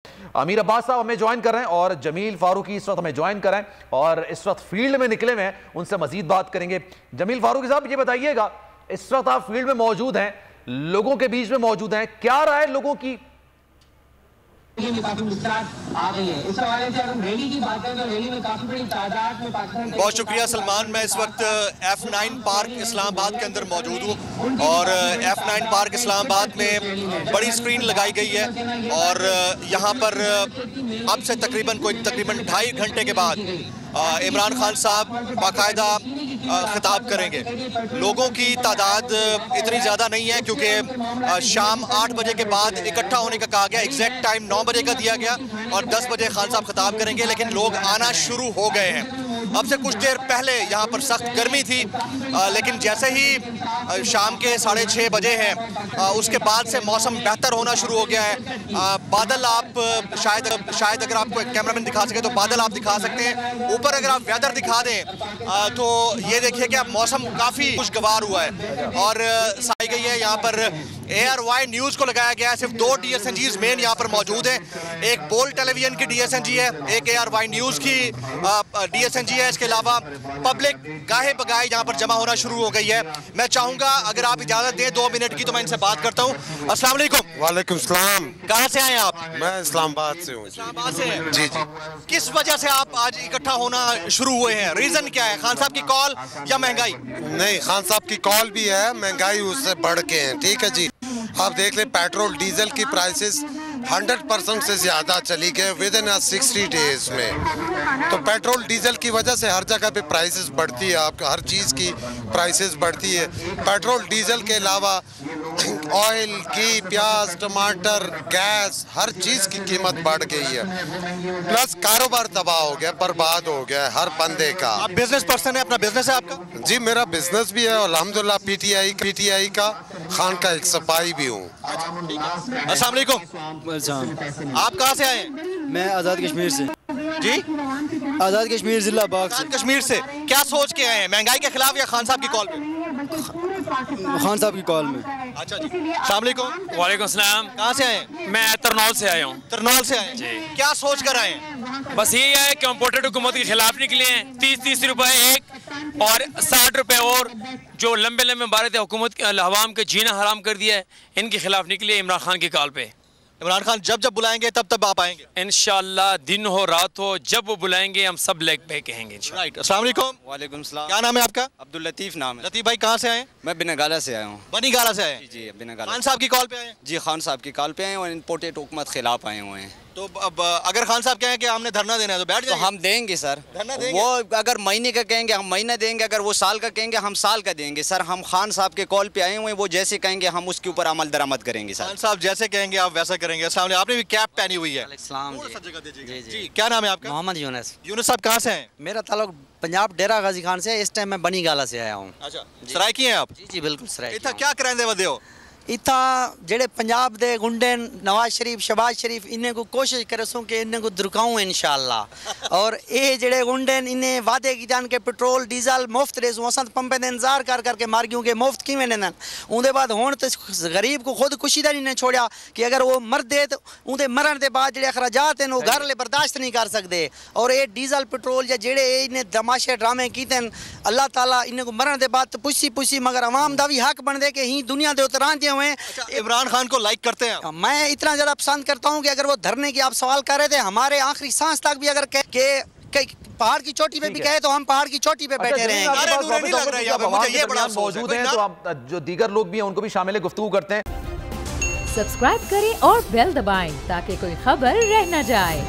अमीर अब्बास साहब हमें ज्वाइन कर रहे हैं और जमील फारूकी इस वक्त हमें ज्वाइन कर रहे हैं और इस वक्त फील्ड में निकले हुए हैं, उनसे मजीद बात करेंगे। जमील फारूकी साहब ये बताइएगा, इस वक्त आप फील्ड में मौजूद हैं, लोगों के बीच में मौजूद हैं, क्या राय लोगों की? बहुत शुक्रिया सलमान। मैं इस वक्त F9 पार्क इस्लामाबाद के अंदर मौजूद हूँ और F9 पार्क इस्लामाबाद में बड़ी स्क्रीन लगाई गई है और यहाँ पर अब से तकरीबन 2.5 घंटे के बाद इमरान खान साहब बाकायदा खिताब करेंगे। लोगों की तादाद इतनी ज़्यादा नहीं है क्योंकि शाम 8 बजे के बाद इकट्ठा होने का कहा गया, एग्जैक्ट टाइम 9 बजे का दिया गया और 10 बजे खान साहब खिताब करेंगे, लेकिन लोग आना शुरू हो गए हैं। अब से कुछ देर पहले यहाँ पर सख्त गर्मी थी, लेकिन जैसे ही शाम के 6:30 बजे हैं उसके बाद से मौसम बेहतर होना शुरू हो गया है। बादल आप शायद अगर आपको कैमरामैन दिखा सके तो बादल आप दिखा सकते हैं। ऊपर अगर आप वेदर दिखा दें तो ये देखिए कि अब मौसम काफ़ी खुशगवार हुआ है और साई गई है। यहाँ पर ARY न्यूज़ को लगाया गया है। सिर्फ 2 DSNGs मेन यहाँ पर मौजूद हैं, एक बोल टेलीविजन की DSNG है, एक ARY न्यूज़ की DSNG है। इसके अलावा पब्लिक गाहे बगाहे यहाँ पर जमा होना शुरू हो गई है। मैं चाहूँगा अगर आप इजाज़त दें 2 मिनट की तो मैं इनसे बात करता हूँ। अस्सलाम वालेकुम। वालेकुम सलाम। कहाँ से आए आप? मैं इस्लामाबाद से हूँ। इस्लामाबाद से हैं? जी जी। किस वजह से आप आज इकट्ठा होना शुरू हुए हैं? रीज़न क्या है? खान साहब की कॉल या महंगाई? नहीं, खान साहब की कॉल भी है, महंगाई उससे बढ़ के है। ठीक है जी। आप देख ले पेट्रोल डीजल की प्राइसेस 100% से ज़्यादा चली गए विद इन 60 डेज में। तो पेट्रोल डीजल की वजह से हर जगह पे प्राइसेस बढ़ती है, आपका हर चीज़ की प्राइसेस बढ़ती है। पेट्रोल डीजल के अलावा ऑयल, घी, प्याज, टमाटर, गैस, हर चीज़ की कीमत बढ़ गई है। प्लस कारोबार तबाह हो गया, बर्बाद हो गया है हर बंदे का। आप बिजनेस पर्सन है, अपना बिजनेस है आपका? जी, मेरा बिजनेस भी है, अल्हम्दुलिल्लाह PTI का खान का एक सिपाही भी हूँ। अस्सलाम वालेकुम। आप कहाँ से आए? मैं आज़ाद कश्मीर से। जी, आज़ाद कश्मीर जिला बाग से। कश्मीर से। क्या सोच के आए हैं, महंगाई के खिलाफ या खान साहब की कॉल पे? खान साहब की कॉल में। अच्छा जी। अस्सलाम वालेकुम। वालेकुम सलाम। कहाँ से आए? मैं तरनौल से आया हूँ। तरनौल से आए? जी। क्या सोच कर आए हैं? बस यही है कि इम्पोर्टेड हुकूमत के खिलाफ निकले हैं। 30 रुपए एक और 60 रुपए और जो लंबे लंबे बारे थे हुकूमत के अवाम के जीना हराम कर दिया है, इनके खिलाफ निकले इमरान खान की कॉल पे। इमरान खान जब जब बुलाएंगे तब तब आप आएंगे? इंशाल्लाह, दिन हो रात हो, जब वो बुलाएंगे हम सब लेग पे कहेंगे इंशाल्लाह। राइट। अस्सलाम वालेकुम। वालेकुम सलाम। क्या नाम है आपका? अब्दुल लतीफ़ नाम है। लतीफ़ भाई कहाँ से आए? मैं बिनगाला से आया हूँ। बनीगाला से आए? जी, बिनगाला। खान साहब की कॉल पे आए? जी, खान साहब की कॉल पे आए और इम्पोर्टेड हुकूमत खिलाफ आए हुए हैं। तो अब अगर खान साहब कहें कि हमने धरना देना है तो बैठ तो जाएंगे? हम देंगे सर। धरना देंगे? वो अगर महीने का कहेंगे हम महीना देंगे, अगर वो साल का कहेंगे हम साल का देंगे सर। हम खान साहब के कॉल पे आए हुए हैं, वो जैसे कहेंगे हम उसके ऊपर अमल दरामद करेंगे सर। खान साहब जैसे कहेंगे आप वैसा करेंगे। अस्सलाम वालेकुम। आपने भी कैप पहनी हुई है। जी, क्या नाम है आपका? मोहम्मद यूनुस। यूनुस साहब कहाँ से हैं? मेरा ताल्लुक पंजाब डेरा गाजी खान से है। इस टाइम मैं बनीगाला से आया हूँ। अच्छा, सराइकी हैं आप? जी जी बिल्कुल सराय। इतना क्या करांदे वदे हो? इतना जेड़े पंजाब दे गुंडे नवाज शरीफ शहबाज शरीफ इन्हें को कोशिश करे सो कि इन्हें को दुरकाऊं इंशाअल्लाह। और ये जेड़े गुंडे इन्हें वादे की जान के पेट्रोल डीजल मुफ्त दे असां पंपे दे इंतजार कर करके मार गयूं कि मुफ्त किवें देंदन। उनके बाद हुण तो गरीब को खुद खुशी दा नहीं छोड़िया कि अगर वो मर दे तो उनके मरण के बाद जेड़े अखराजात हैं वो घर ले बर्दाश्त नहीं कर सकते। और ये डीजल पेट्रोल या जेड़े इन्हें तमाशे ड्रामे कीते अल्लाह ताला इन्हें को मरण के बाद तो पुछी मगर अवाम का भी हक बन दे कि ही दुनिया के उतरान हुए। अच्छा, इमरान खान को लाइक करते हैं आप? मैं इतना ज़्यादा पसंद करता हूं कि अगर वो धरने की आप सवाल कर रहे थे, हमारे आखिरी सांस तक भी अगर पहाड़ की चोटी पे भी कहे तो हम पहाड़ की चोटी पे बैठे रहेंगे। मौजूद हैं तो आप जो दीगर लोग भी हैं उनको भी शामिल है, गुफ्तगू करते हैं। सब्सक्राइब करें और बेल दबाएं ताकि कोई खबर रह न जाए।